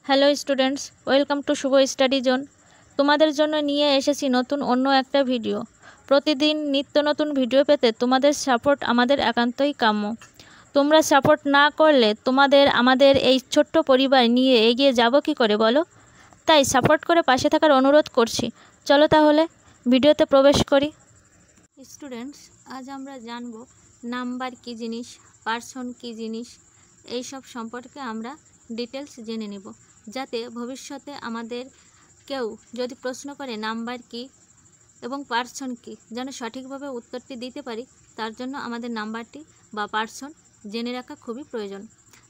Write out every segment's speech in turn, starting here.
Hello students, welcome to Shubho study zone. তোমাদের জন্য নিয়ে এসেছি নতুন অন্য একটা ভিডিও। প্রতিদিন নিত্য নতুন ভিডিও পেতে তোমাদের সাপোর্ট আমাদের একান্তই কাম্য। তোমরা সাপোর্ট না করলে আমাদের এই ছোট্ট পরিবার নিয়ে এগিয়ে যাব কি করে বলো? তাই সাপোর্ট করে পাশে থাকার অনুরোধ করছি। চলো তাহলে ভিডিওতে প্রবেশ করি। স্টুডেন্টস, আজ আমরা জানব নাম্বার কী জিনিস, পার্সন কী জিনিস, এই সব সম্পর্কে আমরা ডিটেলস জেনে নেব, যাতে ভবিষ্যতে আমাদের কেউ যদি প্রশ্ন করে নাম্বার কী এবং পার্সন কী, যেন সঠিকভাবে উত্তরটি দিতে পারি। তার জন্য আমাদের নাম্বারটি বা পার্সন জেনে রাখা খুবই প্রয়োজন।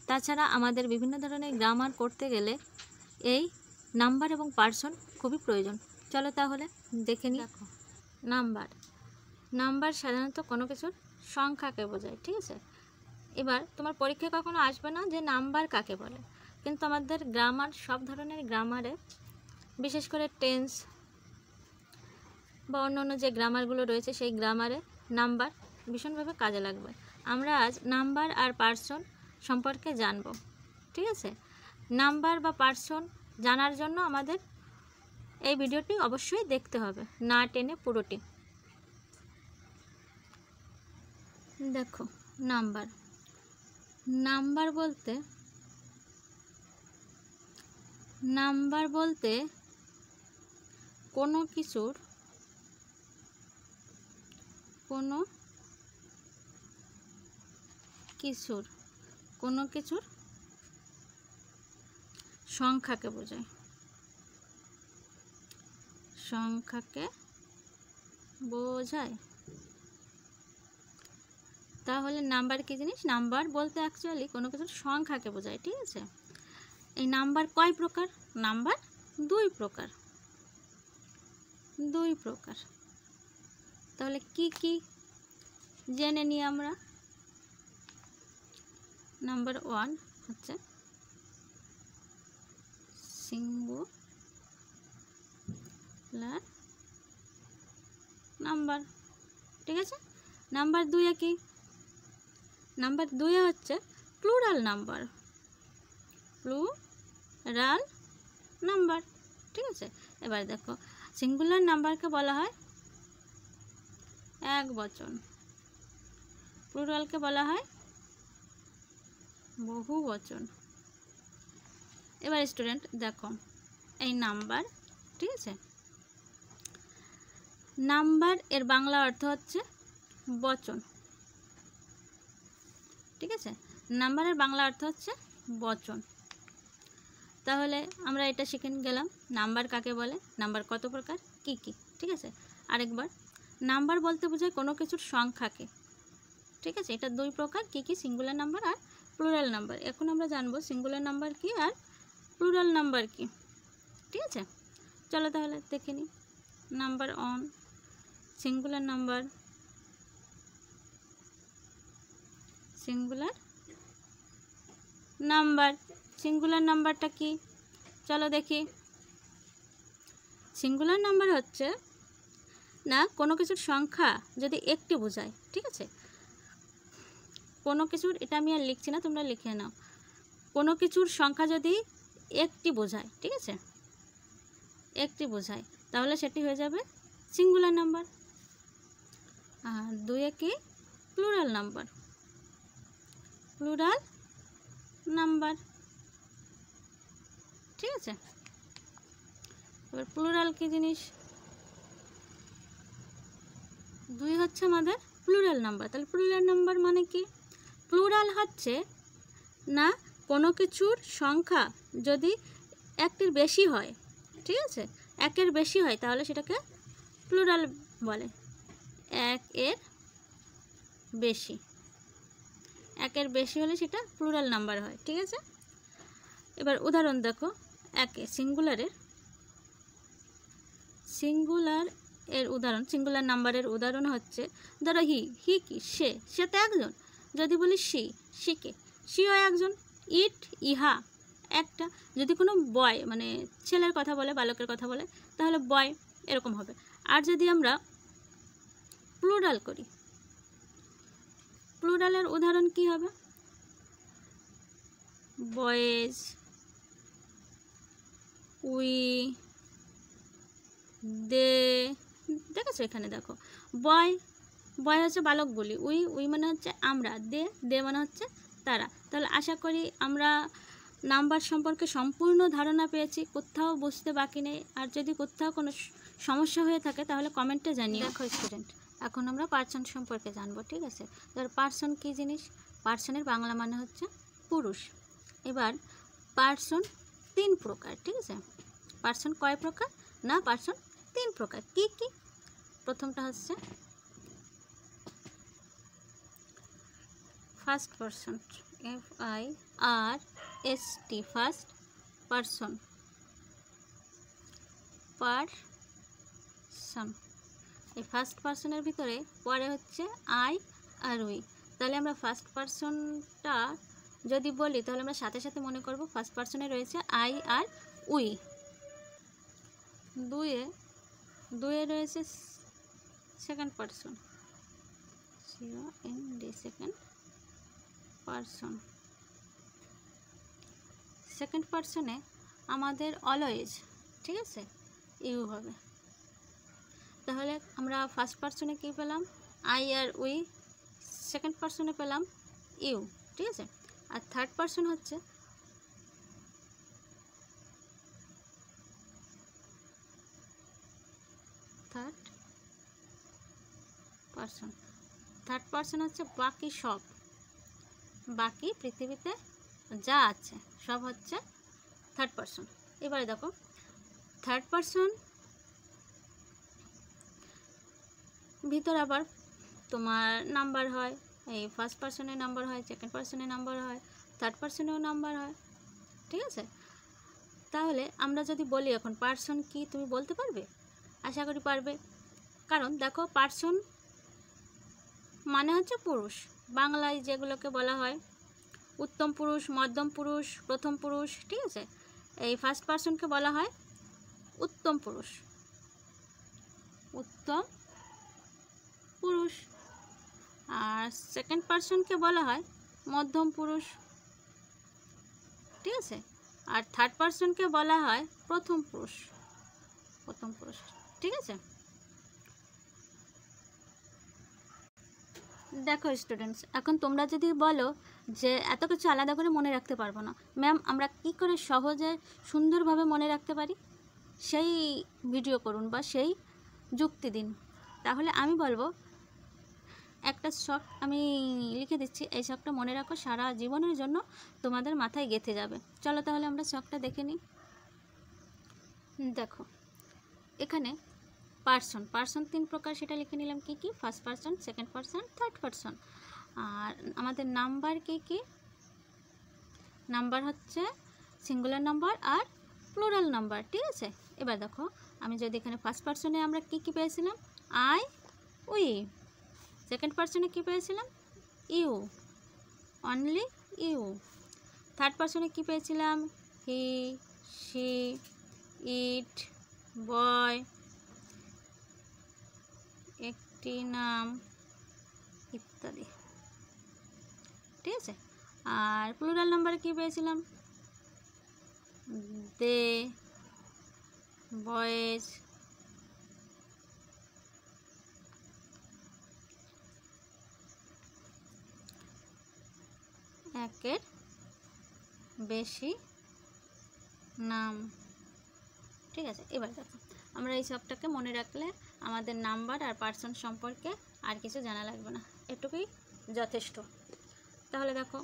তাছাড়া আমাদের বিভিন্ন ধরনের গ্রামার করতে গেলে এই নাম্বার এবং পার্সন খুবই প্রয়োজন। চলো তাহলে দেখে নিই। দেখো, নাম্বার সাধারণত কোনো কিছুর সংখ্যাকে বোঝায়, ঠিক আছে। এবার তোমার পরীক্ষায় কখনো আসবে না যে নাম্বার কাকে বলে, কিন্তু আমাদের গ্রামার, সব ধরনের গ্রামারে, বিশেষ করে টেন্স বা অন্য যে গ্রামারগুলো রয়েছে সেই গ্রামারে নাম্বার ভীষণভাবে কাজে লাগবে। আমরা আজ নাম্বার আর পার্সন সম্পর্কে জানব, ঠিক আছে। নাম্বার বা পার্সন জানার জন্য আমাদের এই ভিডিওটি অবশ্যই দেখতে হবে, না টেনে পুরোটি। দেখো, নাম্বার বলতে কোনো কিছুর সংখ্যাকে বোঝায়। তাহলে নাম্বার কি জিনিস? নাম্বার বলতে অ্যাকচুয়ালি কোনো কিছুর সংখ্যাকে বোঝায়, ঠিক আছে। এই নাম্বার কয় প্রকার? নাম্বার দুই প্রকার। তাহলে কি কি জেনে নিই আমরা। নাম্বার 1 হচ্ছে সিঙ্গুলার নাম্বার, ঠিক আছে। নাম্বার 2 কি? নাম্বার 2 হচ্ছে প্লুরাল নাম্বার, ঠিক আছে। এবার দেখো, সিঙ্গুলার নাম্বারকে বলা হয় এক বচন, প্লুরালকে বলা হয় বহু বচন। এবার স্টুডেন্ট দেখো, এই নাম্বার, ঠিক আছে, নাম্বার এর বাংলা অর্থ হচ্ছে বচন, ঠিক আছে। নাম্বারের বাংলা অর্থ হচ্ছে বচন। তাহলে আমরা এটা শিখে গেলাম নাম্বার কাকে বলে, নাম্বার কত প্রকার, কি কি, ঠিক আছে। আরেকবার, নাম্বার বলতে বোঝায় কোনো কিছুর সংখ্যাকে, ঠিক আছে। এটা দুই প্রকার, কি কি? সিঙ্গুলার নাম্বার আর প্লুরাল নাম্বার। এখন আমরা জানবো সিঙ্গুলার নাম্বার কি আর প্লুরাল নাম্বার কি, ঠিক আছে। চলো তাহলে দেখে নিই। নাম্বার 1, সিঙ্গুলার নাম্বারটা কি? চলো দেখি। সিঙ্গুলার নাম্বার হচ্ছে না কোনো কিছুর সংখ্যা যদি একটি বোঝায়, ঠিক আছে। কোনো কিছুর, এটা আমি আর লিখছি না, তোমরা লিখে নাও। কোনো কিছুর সংখ্যা যদি একটি বোঝায়, ঠিক আছে, একটি বোঝায়, তাহলে সেটি হয়ে যাবে সিঙ্গুলার নাম্বার। আর 2 কি? প্লুরাল নাম্বার, ঠিক আছে। এবার প্লুরাল কি জিনিস? 2 হচ্ছে আমাদের প্লুরাল নাম্বার। তাহলে প্লুরাল নাম্বার মানে কি? প্লুরাল হচ্ছে না কোনো কিছুর সংখ্যা যদি একটির বেশি হয়, ঠিক আছে, একের বেশি হয়, তাহলে সেটাকে প্লুরাল বলে। একের বেশি হলে সেটা প্লুরাল নাম্বার হয়, ঠিক আছে। এবার উদাহরণ দেখো, একে সিঙ্গুলার নাম্বারের উদাহরণ হচ্ছে, ধরো হি কি? সে তো একজন। যদি বলি শিকে, সিও একজন। ইহা একটা। যদি কোনো বয়, মানে ছেলের কথা বলে, বালকের কথা বলে, তাহলে বয় এরকম হবে। আর যদি আমরা প্লুরাল করি, প্লুরালের উদাহরণ কি হবে? বয়েজ, উই, দে, দেখেছো এখানে দেখো বয়, বয় হচ্ছে বালক বলি, উই, উই মানে হচ্ছে আমরা, দে, দে মানে হচ্ছে তারা। তাহলে আশা করি আমরা নাম্বার সম্পর্কে সম্পূর্ণ ধারণা পেয়েছি, কোথাও বুঝতে বাকি নেই। আর যদি কোথাও কোনো সমস্যা হয়ে থাকে তাহলে কমেন্টে জানিও। দেখো স্টুডেন্ট, এখন আমরা পার্সন সম্পর্কে জানবো, ঠিক আছে? এবার পার্সন কী জিনিস? পার্সনের বাংলা মানে হচ্ছে পুরুষ। এবার পার্সন 3 প্রকার, ঠিক আছে? পার্সন কয় প্রকার? না, পার্সন 3 প্রকার। কি কি? প্রথমটা হচ্ছে first person, FIRST, first person, person. এই ফার্স্ট পার্সনের ভিতরে পরে হচ্ছে আই আর উই। তাহলে আমরা ফার্স্ট পার্সনটা যদি বলি তাহলে আমরা সাথে সাথে মনে করব ফার্স্ট পার্সনে রয়েছে আই আর উই। দুয়ে রয়েছে second person, COND, second person. Second পার্সনে আমাদের অলওয়েজ, ঠিক আছে, ইউ হবে। তাহলে আমরা ফার্স্ট পার্সনে কী পেলাম? আই আর উই। সেকেন্ড পার্সনে পেলাম ইউ, ঠিক আছে? আর থার্ড পার্সন হচ্ছে থার্ড পার্সন হচ্ছে বাকি সব, বাকি পৃথিবীতে যা আছে সব হচ্ছে থার্ড পার্সন। এবারে দেখো থার্ড পার্সন ভিতর আবার তোমার নাম্বার হয়, এই ফার্স্ট পার্সনের নাম্বার হয়, সেকেন্ড পার্সনের নাম্বার হয়, থার্ড পার্সনেও নাম্বার হয়, ঠিক আছে? তাহলে আমরা যদি বলি এখন পার্সন কি, তুমি বলতে পারবে? আশা করি পারবে, কারণ দেখো পার্সন মানে হচ্ছে পুরুষ। বাংলায় যেগুলোকে বলা হয় উত্তম পুরুষ, মধ্যম পুরুষ, প্রথম পুরুষ, ঠিক আছে? এই ফার্স্ট পার্সনকে বলা হয় উত্তম পুরুষ, উত্তম পুরুষ। আর সেকেন্ড পার্সনকে বলা হয় মধ্যম পুরুষ, ঠিক আছে? আর থার্ড পার্সনকে বলা হয় প্রথম পুরুষ, ঠিক আছে? দেখো স্টুডেন্টস, এখন তোমরা যদি বলো যে এত কিছু আলাদা করে মনে রাখতে পারবো না ম্যাম, আমরা কি করে সহজে সুন্দরভাবে মনে রাখতে পারি সেই ভিডিও করুন বা সেই যুক্তি দিন। তাহলে আমি বলবো একটা শখ আমি লিখে দিচ্ছি, এই শখটা মনে রাখো, সারা জীবনের জন্য তোমাদের মাথায় গেঁথে যাবে। চলো তাহলে আমরা শখটা দেখে নিই। দেখো এখানে পার্সন 3 প্রকার, সেটা লিখে নিলাম। কি কি? First person, second person, third person. আর আমাদের নাম্বার কি কি? নাম্বার হচ্ছে সিঙ্গুলার নাম্বার আর প্লুরাল নাম্বার, ঠিক আছে? এবার দেখো আমি যদি এখানে ফার্স্ট পার্সনে আমরা কি কি পেয়েছিলাম? I, we. সেকেন্ড পার্সনে কি পেয়েছিলাম? You, only you. থার্ড পার্সনে কি পেয়েছিলাম? হি, শি, ইট, বয়, একটি নাম ইত্যাদি, ঠিক আছে? আর প্লুরাল নাম্বারে কি পেয়েছিলাম? দে, বয়েজ, একের বেশি নাম, ঠিক আছে? এবার দেখো আমরা এই সবটাকে মনে রাখলে আমাদের নাম্বার আর পার্সন সম্পর্কে আর কিছু জানা লাগবে না, এটুকুই যথেষ্ট। তাহলে দেখো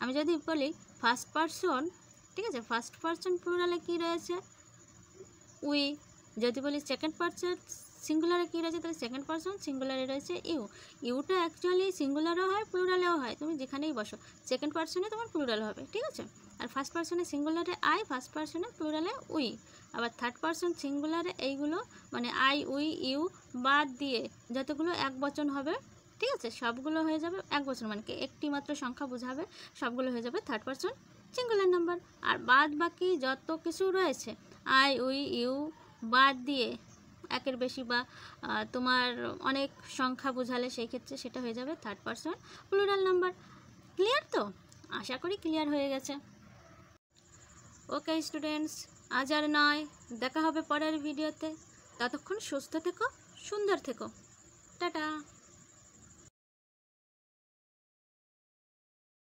আমি যদি বলি ফার্স্ট পার্সন, ঠিক আছে, ফার্স্ট পার্সন প্লুরালে কী রয়েছে? উই। যদি বলি সেকেন্ড পার্সন সিঙ্গুলারে কী রয়েছে, তাহলে সেকেন্ড পার্সন সিঙ্গুলারে রয়েছে ইউ। ইউটা অ্যাকচুয়ালি সিঙ্গুলারও হয়, প্লুরালেও হয়, তুমি যেখানেই বসো সেকেন্ড পার্সনে তোমার প্লুরাল হবে, ঠিক আছে? আর ফার্স্ট পার্সনে সিঙ্গুলারে আই, ফার্স্ট পার্সনে প্লুরালে উই। আবার থার্ড পার্সন সিঙ্গুলারে এইগুলো মানে আই, উই, ইউ বাদ দিয়ে যতগুলো এক বচন হবে, ঠিক আছে, সবগুলো হয়ে যাবে এক বচন, মানে কি একটি মাত্র সংখ্যা বোঝাবে, সবগুলো হয়ে যাবে থার্ড পার্সন সিঙ্গুলার নাম্বার। আর বাদ বাকি যত কিছু রয়েছে আই, উই, ইউ বাদ দিয়ে একের বেশি বা তোমার অনেক সংখ্যা বোঝালে সেই ক্ষেত্রে সেটা হয়ে যাবে third person plural number. Clear তো? আশা করি ক্লিয়ার হয়ে গেছে। ওকে স্টুডেন্টস, আজ আর নয়, দেখা হবে পরের ভিডিওতে। ততক্ষণ সুস্থ থেকো, সুন্দর থেকো। টাটা।